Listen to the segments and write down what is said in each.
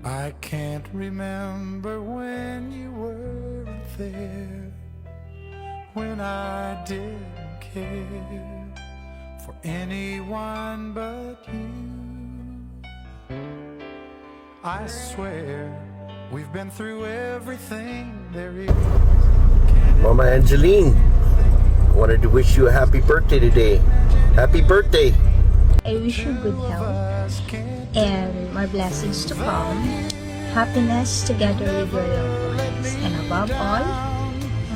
I can't remember when you were there, when I didn't care for anyone but you. I swear we've been through everything there is. Mama Angeline, I wanted to wish you a happy birthday today. Happy birthday! I wish you good health and more blessings to come, happiness together with your loved ones, and above all,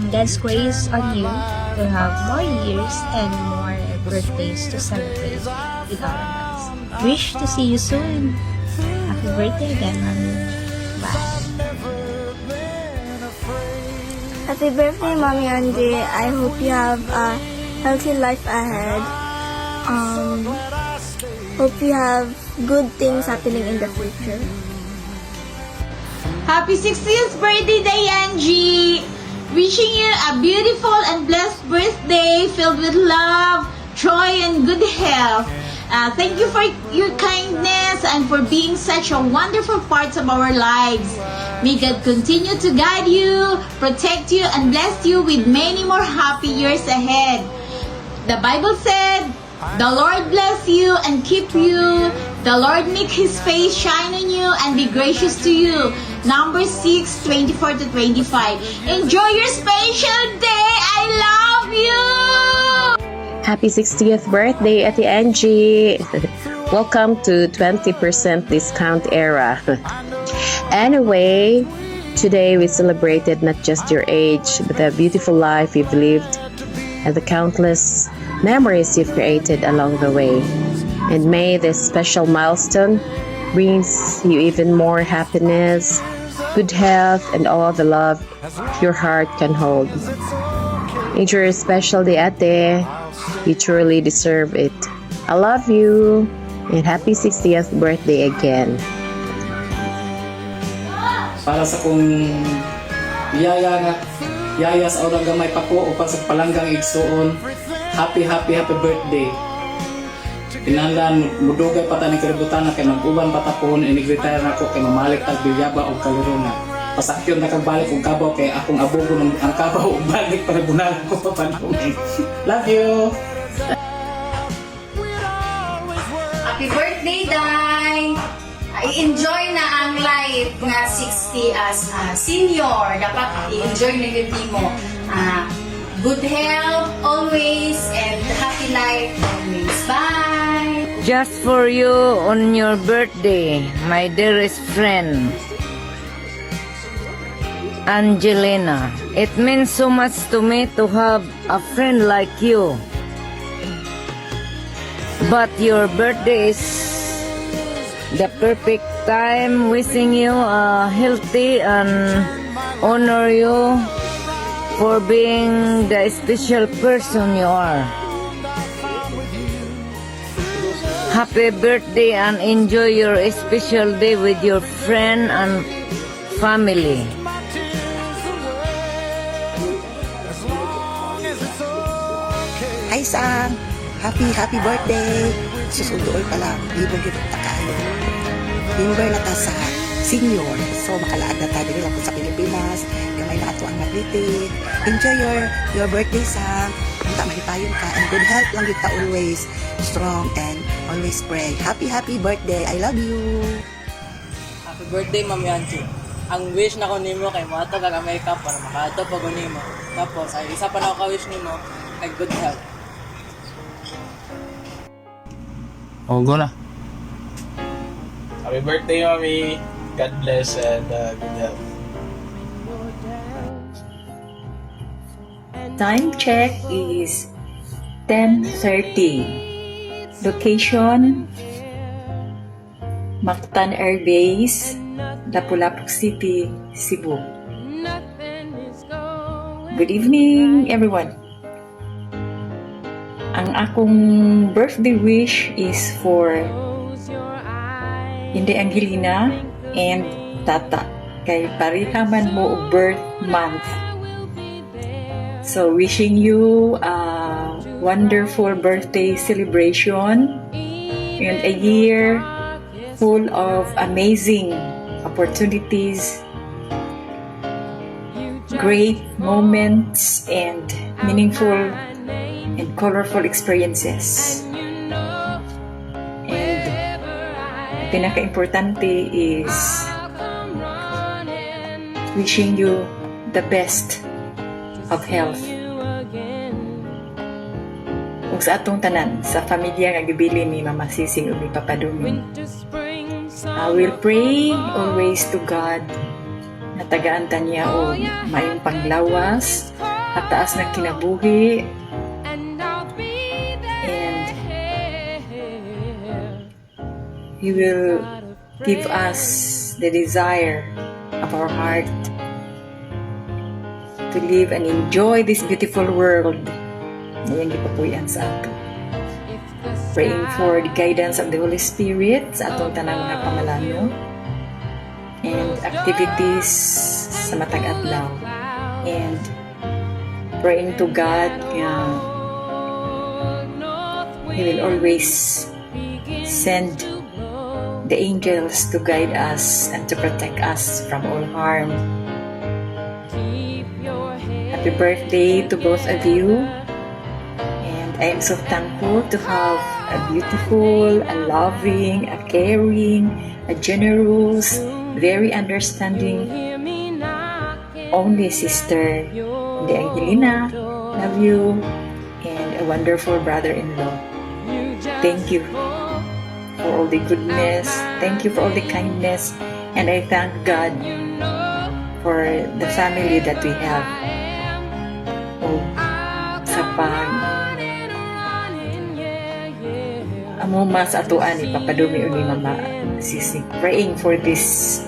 God's grace on you to have more years and more birthdays to celebrate with all of us. Wish to see you soon. Happy birthday again, Mommy. Bye. Happy birthday, Mommy Angie. I hope you have a healthy life ahead. Hope you have good things happening in the future. Happy 60th birthday, Angie! Wishing you a beautiful and blessed birthday filled with love, joy, and good health. Thank you for your kindness and for being such a wonderful part of our lives. May God continue to guide you, protect you, and bless you with many more happy years ahead. The Bible said, "The Lord bless you and keep you. The Lord make His face shine on you and be gracious to you." Numbers 6:24-25. Enjoy your special day. I love you. Happy 60th birthday, Ate Angie! Welcome to 20% discount era. Anyway, today we celebrated not just your age, but the beautiful life you've lived and the countless memories you've created along the way. And may this special milestone brings you even more happiness, good health, and all the love your heart can hold. Enjoy your special day, Ate. You truly deserve it. I love you, and happy 60th birthday again. Para sa kong yaya sa orang gamay pa ko o sa palanggang igsuon, happy birthday. Pinandan mudugay pa ta ni kaributan na kay mag-uban pa ta pohon inigretire na ko kay mamalik tag bilyaba o kalirona. Pasakyon na kagbalik og kabaw kay akong abogo ng ang kabaw og balik para bunalan ko pa panahon. Love you. Happy birthday, Day! I-enjoy na ang life nga 60 as senior. Dapat i-enjoy na yun mo. Good health always and happy life always. Bye! Just for you on your birthday, my dearest friend, Angelina. It means so much to me to have a friend like you. But your birthday is the perfect time. Wishing you a healthy and honor you for being the special person you are. Happy birthday and enjoy your special day with your friend and family. Hi Sang! Happy birthday! Susunduol pala, libong kita kayo. Member na ta sa senior. So makalaad na tayo nila sa Pilipinas. Gamay na ato ang maglitin. Enjoy your birthday Sang. Punta mahitayon ka. And good health lang kita always. Strong and always pray. Happy birthday! I love you! Happy birthday, Mami Angie. Ang wish na ko nimo kay mo ato kag Amerika para makaato pa ko nimo. Tapos ay isa pa na ako ka-wish nimo kay good health. Oh, go na. Happy birthday, Mami. God bless and good health. Time check is 10:30. Location, Mactan Air Base, Lapu-Lapu City, Cebu. Good evening, everyone. Ang akong birthday wish is for Inday Angelina and Tata. Kay parihaman mo og birth month. So wishing you a wonderful birthday celebration and a year full of amazing opportunities, great moments, and meaningful and colorful experiences. And pinaka-importante is wishing you the best of health. Ug sa atong tanan, sa pamilya nga gibili ni Mama Sising ug ni Papa Dumi, I will pray always to God na tagaan ta niya o mayong panglawas at taas na kinabuhi, and He will give us the desire of our heart to live and enjoy this beautiful world na yung gipapuyan sa ato. Praying for the guidance of the Holy Spirit sa atong tanang mga pamalano and activities sa matag adlaw, and praying to God He will always send the angels to guide us and to protect us from all harm. Happy birthday to both of you, and I am so thankful to have a beautiful, a loving, a caring, a generous, very understanding only sister, the Angelina. Love you, and a wonderful brother-in-law. Thank you for all the goodness. Thank you for all the kindness, and I thank God for the family that we have. Sa pag amuma sa atuan ni Papa Dumi o ni Mama Sising, praying for this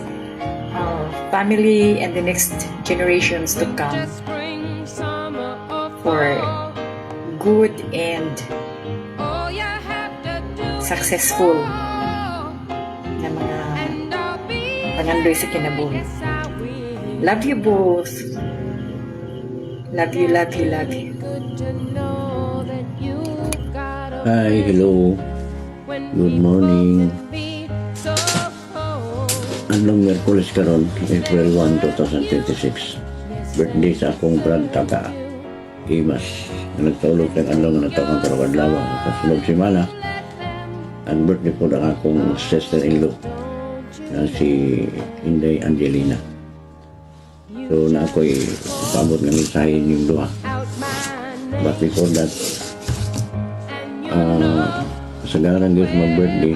family and the next generations to come for good and successful na mga pangandoy sa kinabuhi. Love you both. Love you, love you, love you. Hi, hello. Good morning. Anong Miyerkules karon, April 1, 2026. Birthday sa akong brad Tata Imas. Nagtaulog ng anong na natawang karawad-lawa sa sunod simana. Ang birthday po ng akong sister-in-law na si Inday Angelina. So na ako'y pabot ng mensahe yung duha. But before that, kasagaran Diyos mag-birthday,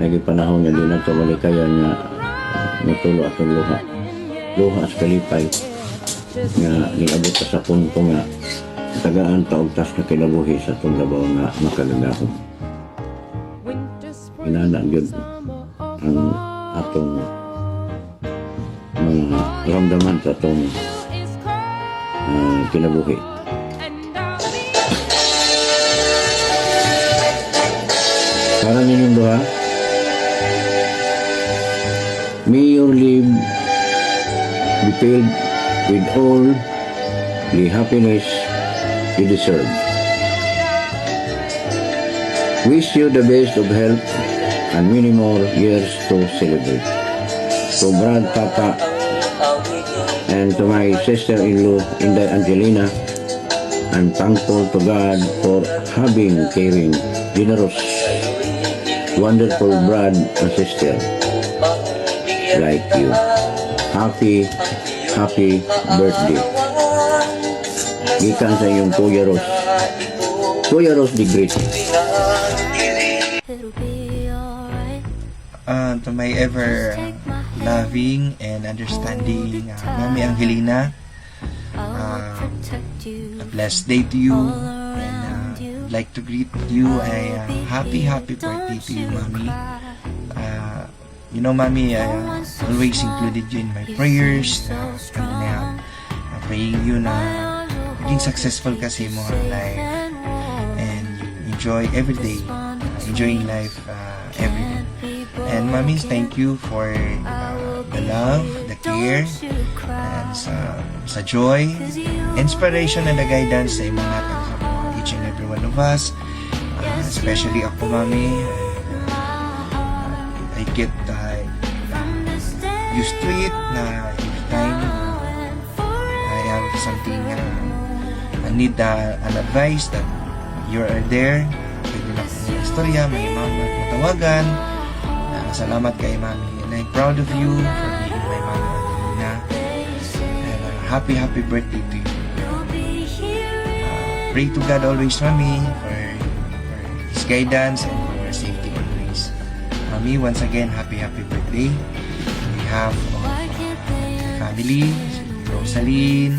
nagipanahon niya din ang kamalikayan na natulo atong luha. Luha sa kalipay nga niabot ka sa punto nga tagaan taugtas na kinabuhi sa itong labaw nga makalagahon. Inanaan yun ang atong mga ramdaman sa itong kinabuhi. Para ninyong doha, may your life be filled with all the happiness you deserve. Wish you the best of health and many more years to celebrate. To Brad Tata and to my sister-in-law Inday Angelina, I'm thankful to God for having caring, generous, wonderful brad and sister like you. Happy birthday. Gikan sa iyong Kuya Ros. Kuya Ros the Great. To my ever loving and understanding Mami Angelina, a blessed day to you, and I'd like to greet you a happy birthday to you, Mami. You know, Mami, I always included you in my prayers. Praying you na maging successful kasi mo ang life, and you enjoy every day, enjoying life every day. And Mami, thank you for the love, the care, and sa joy, inspiration, and the guidance sa imong natag sa each and every one of us. Especially ako, Mami. I get used to it na every time I have something I need an advice that you are there. Pwede na po mga istorya, may mama at matawagan. Salamat kay Mami. And I'm proud of you for being my mama, Adelina. And happy birthday to you. Pray to God always, Mami, for His guidance and for safety always. Mami, once again, happy birthday. On behalf of family, si Rosaline,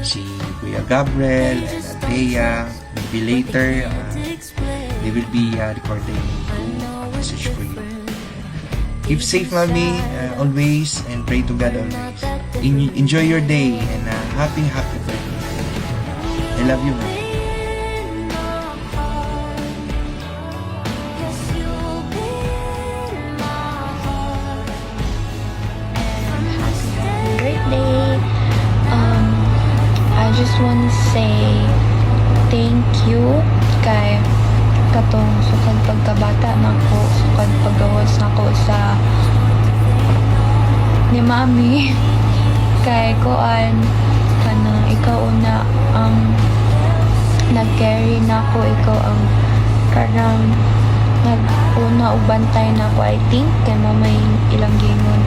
si Kuya Gabriel, and Althea. Maybe later, they will be recording a message for you. Keep safe, Mami, always, and pray to God always. Enjoy your day, and happy birthday. I love you, Mami. Birthday. I just want to say thank you kay katong sukad pagkabata nako, sukad paggawas nako sa ni Mami kay koan kanang ikaw una ang nag-carry nako, ikaw ang kanang nag-una og bantay nako, I think kay mamay ilang gingon.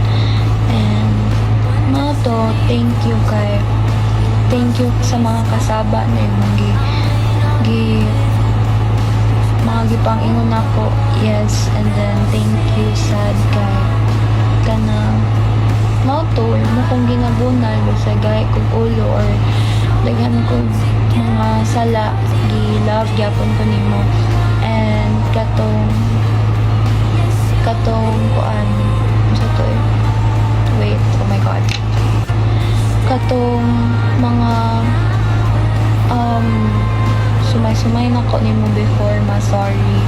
And to thank you sa mga kasaba na yung mga gipangingon ako, yes. And then thank you sad kay kanang to mo kung ginabunal sa gay kong ulo or daghan kong mga sala gi-love gyapon ko nimo. And katong kuan sa to wait, oh my god, katong mga sumay na ko nimo before, sorry.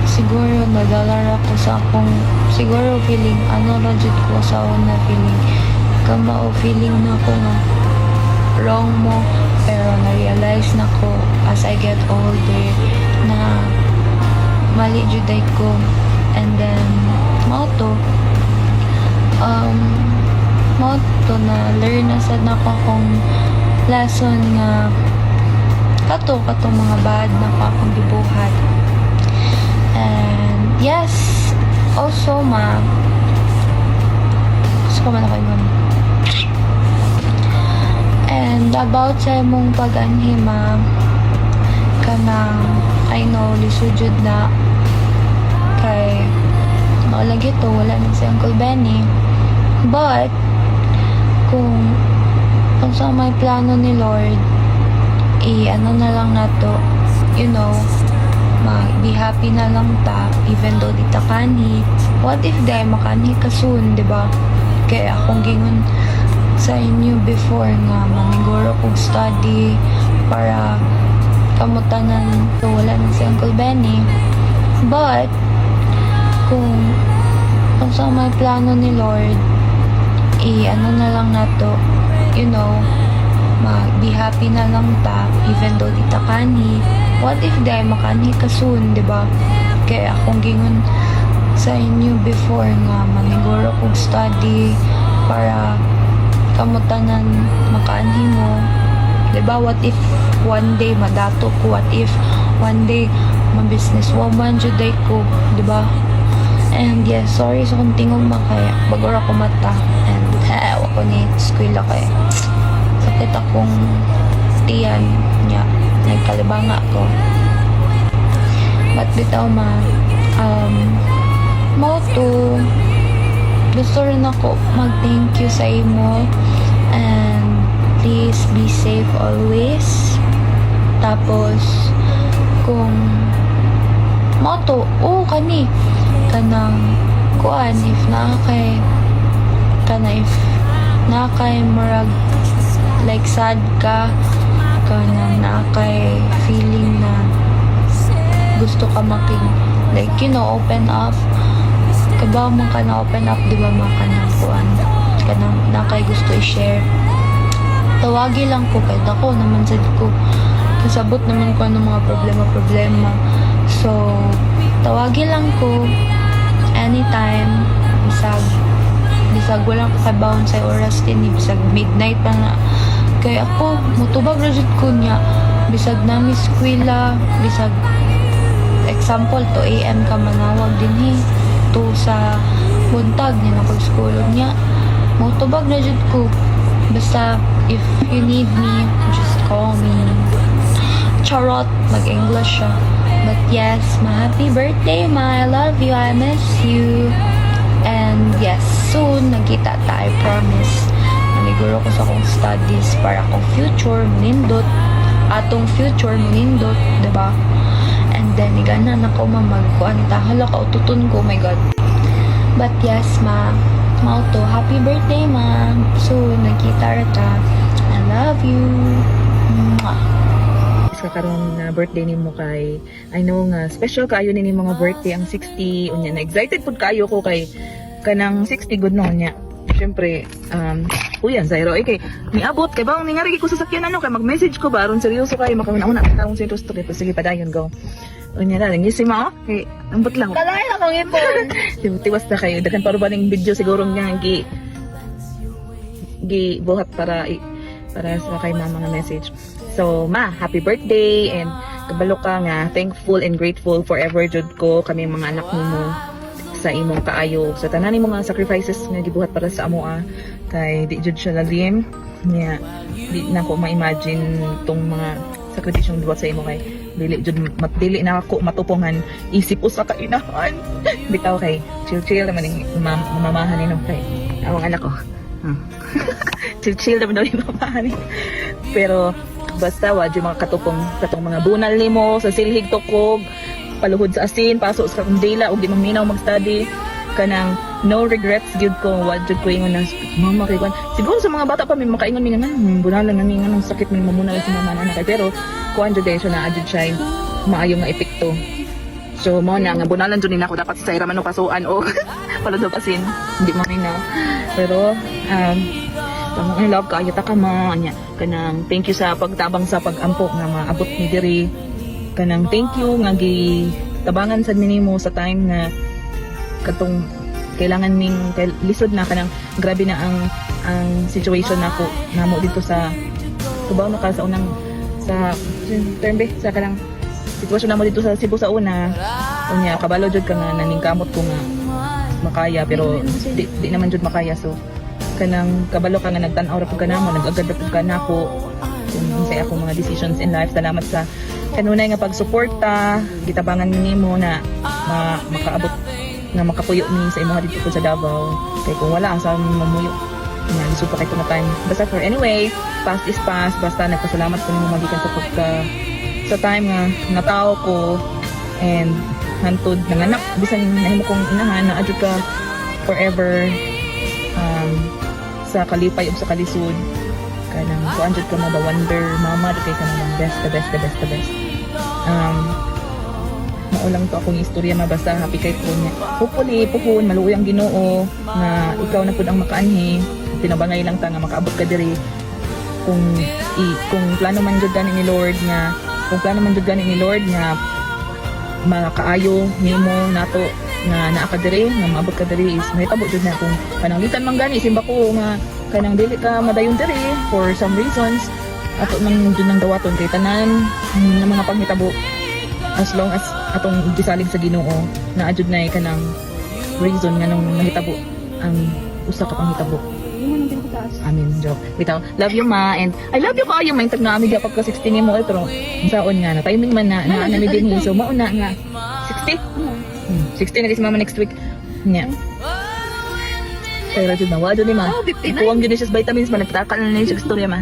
Siguro nadalara ko sa akong siguro feeling ra jud ko sa una feeling kama o feeling na ko nga wrong mo, pero na-realize na ko as I get older na mali jud ko. And then mauto na learn na sad na ko akong lesson nga katong mga bad na ko akong gibuhat. And yes, also gusto ko man ako ingon. And about sa imong pag-anhi kanang I know lisod jud na kay maulagi to, wala na si Uncle Benny, but kung sa may plano ni Lord, ano na lang na to, be happy na lang ta, even though di ta kanhi. What if di makanhi ka soon, diba? Kaya akong gingon sa inyo before nga maniguro kong study para kamutanan to, wala na si Uncle Benny. But kung sa may plano ni Lord, ano na lang na to, be happy na lang ta, even though di ta kanhi. What if di makanhi ka soon, diba? Kaya akong gingon sa inyo before nga maniguro kong study para kamutanan makaanhi mo, diba? What if one day madato ko? What if one day ma-business woman juday ko, diba? And yes, sorry sa kung tingog makaya bagor ako mata, and wako ni skwila kay sakit akong tiyan niya, nagkalibanga ako. But bitaw gusto rin ako mag-thank you sa imo, and please be safe always. Tapos kung kani kanang kuan if nakay murag like sad ka kanang nakay feeling na gusto ka open up kabaw man ka na open up, di ba, kanang kuan kanang nakay gusto i-share, tawagi lang ko kay dako naman sad ko kasabot naman ko ng mga problema. So tawagi lang ko anytime, bisag bisag walang kasabawon sa oras din bisag midnight pa na kay ako mutubag ra jud ko niya bisag nami eskwela bisag example 2 AM ka manawag din to sa buntag niya na pag-schoolog niya mutubag ra jud ko basta if you need me just call me charot mag-English siya. But yes, ma, happy birthday, ma. I love you. I miss you. And yes, soon, nagkita tayo, promise. Maniguro ko sa akong studies para akong future, munindot. Atong future, munindot, diba? And then, iganan ako mamagkuan. Hala ka, ututun ko, oh my God. But yes, ma. Mauto, happy birthday, ma. Soon, nagkita ta. I love you. Mwah. Karon nga birthday nimo kay I know nga special kaayo ni mga birthday ang 60 unya na excited pud kayo ko kay kanang 60 good no nya syempre uyan Zairo kay niabot kay bang ningari ko sa sakyan ano kay mag-message ko ba aron seryoso kay makauna taong serious to kay sige padayon go unya na lang si ma kay ambot lang kalay na kong ipon tiwas na kayo daghan pa ba ning video siguro nga gi buhat para sa kay mama nga message. So, ma, happy birthday and kabalo ka nga, thankful and grateful forever jud ko kami mga anak nimo sa imong kaayo. Sa tanan nimo nga sacrifices nga gibuhat para sa amoa kay di jud siya lalim niya di na ko ma-imagine tong mga sakripisyo gibuhat sa imo kay dili na ako matupungan isip usa ka inahan. Bitaw kay chill naman ning mamahan ni kay awang anak ko. chill naman daw yung mamahan ni. Pero basta wa jud mga katong mga bunal nimo sa silhig tukog paluhod sa asin pasok sa kandila ug di maminaw mag-study kanang no regrets gyud ko wa jud ko ingon na mama kay kwan siguro sa mga bata pa may makaingon mi nga bunalan nga nga sakit mi mamunal sa mama na kay pero kuan jud siya na adjud siya maayo nga epekto so mo na nga bunalan jud ni nako dapat sa ira man kasuan o paluhod sa asin hindi maminaw pero Tamang I love kaayo ta ka ma nya kanang thank you sa pagtabang sa pag-ampo nga maabot ni diri kanang thank you nga gitabangan sad nimo sa time nga katong kailangan ning lisod na kanang grabe na ang situation nako namo dito sa tubaw na ka sa unang sa termbe sa kanang sitwasyon namo dito sa Cebu sa una unya kabalo jud ka nga naningkamot ko nga makaya pero di naman jud makaya so kanang kabalo ka nga nagtan-aw ra pud kanamo nag-agad ra pud kanako kung sa akong mga decisions in life salamat sa kanunay nga pagsuporta gitabangan nimo na makaabot nga makapuyo ni sa imong dito sa Davao kay kung wala asa mamuyo nga lisod pa kay na time basta for anyway past is past basta nagpasalamat ko nimo magikan sa pagka sa time nga natao ko and hantod nanganak bisan nahimo kong inahan na adyo ka forever sa kalipay o sa kalisod kanang kuan jud ka mo ba wonder mama kay kanang the best maulang to akong istorya mabasa happy kay ko niya hopefully puhon maluoy ang Ginoo na ikaw na pud ang makaanhi tinabangay lang ta nga makaabot ka diri kung plano man jud gani ni Lord nga makaayo nimo nato nga naa ka diri nga maabot ka diri is mahitabo jud na kung pananglitan man gani simba ko nga kanang dili ka madayon diri for some reasons ato man jud nang dawaton kay tanan ng mga panghitabo as long as atong gisalig sa Ginoo na adjud na kanang reason nga nang mahitabo ang usa ka panghitabo. Amin, joke. Bitaw, love you ma and I love you kaayo man tag naami gyapon ka 16 nimo pero saon nga na timing man na mi din so mao na nga 60 na si mama next week nya pero jud na wado ni ma kuwang gyud siya vitamins man nagtakal na siya storya ma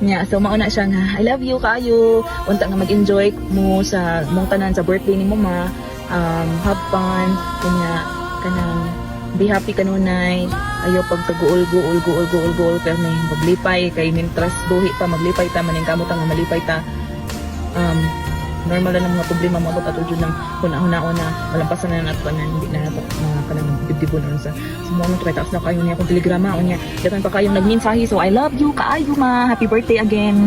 nya so mao na siya nga I love you kaayo unta nga mag-enjoy mo sa mong tanan sa birthday nimo ma have fun kanya kanang be happy kanunay ayo pagkaguol pero may maglipay kay mintras buhi pa maglipay ta maning kamot nga malipay ta normal na mga problema mo at jud nang una-una malampasan na nato na hindi na nato kanang dibdibon sa sumunod kay taas na kayo niya akong telegrama unya dagan pa kayong nagmensahe so I love you kaayo ma happy birthday again.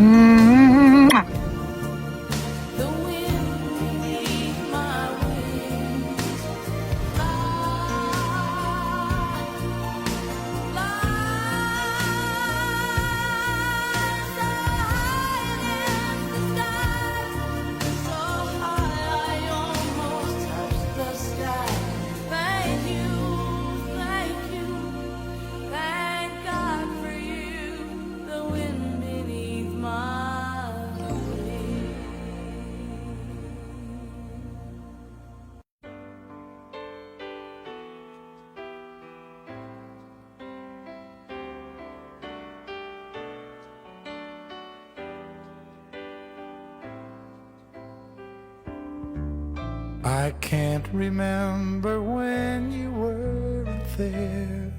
I can't remember when you weren't there,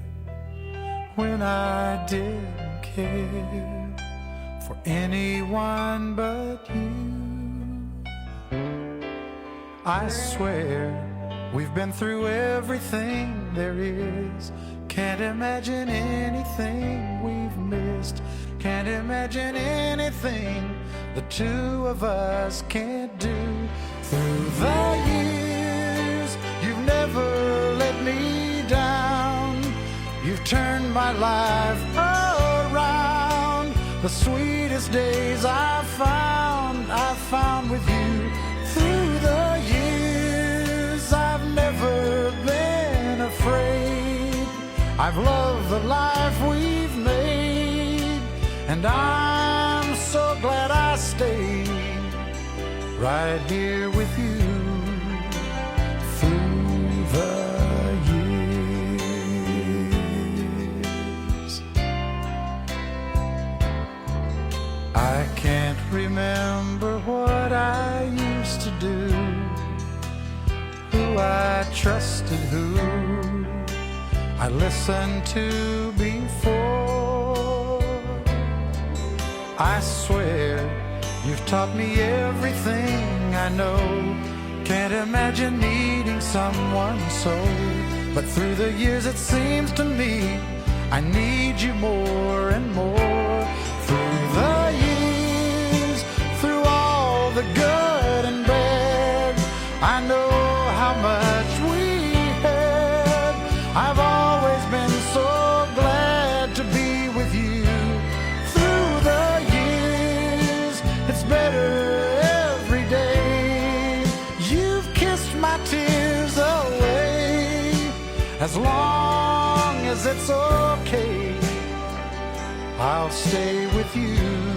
when I didn't care for anyone but you. I swear we've been through everything there is. Can't imagine anything we've missed. Can't imagine anything the two of us can't do. Through the years, you've never let me down. You've turned my life around. The sweetest days I've found with you. Through the years, I've never been afraid. I've loved the life we've made, and I'm so glad I stayed right here with you through the years. I can't remember what I used to do, who I trusted, who I listened to before. I swear you've taught me everything I know. Can't imagine needing someone so. But through the years it seems to me I need you more and more. Through the years, through all the good and bad, I know how much we had. I've always been so glad to be with you. Through the years, it's better every day. You've kissed my tears away. As long as it's okay, I'll stay with you.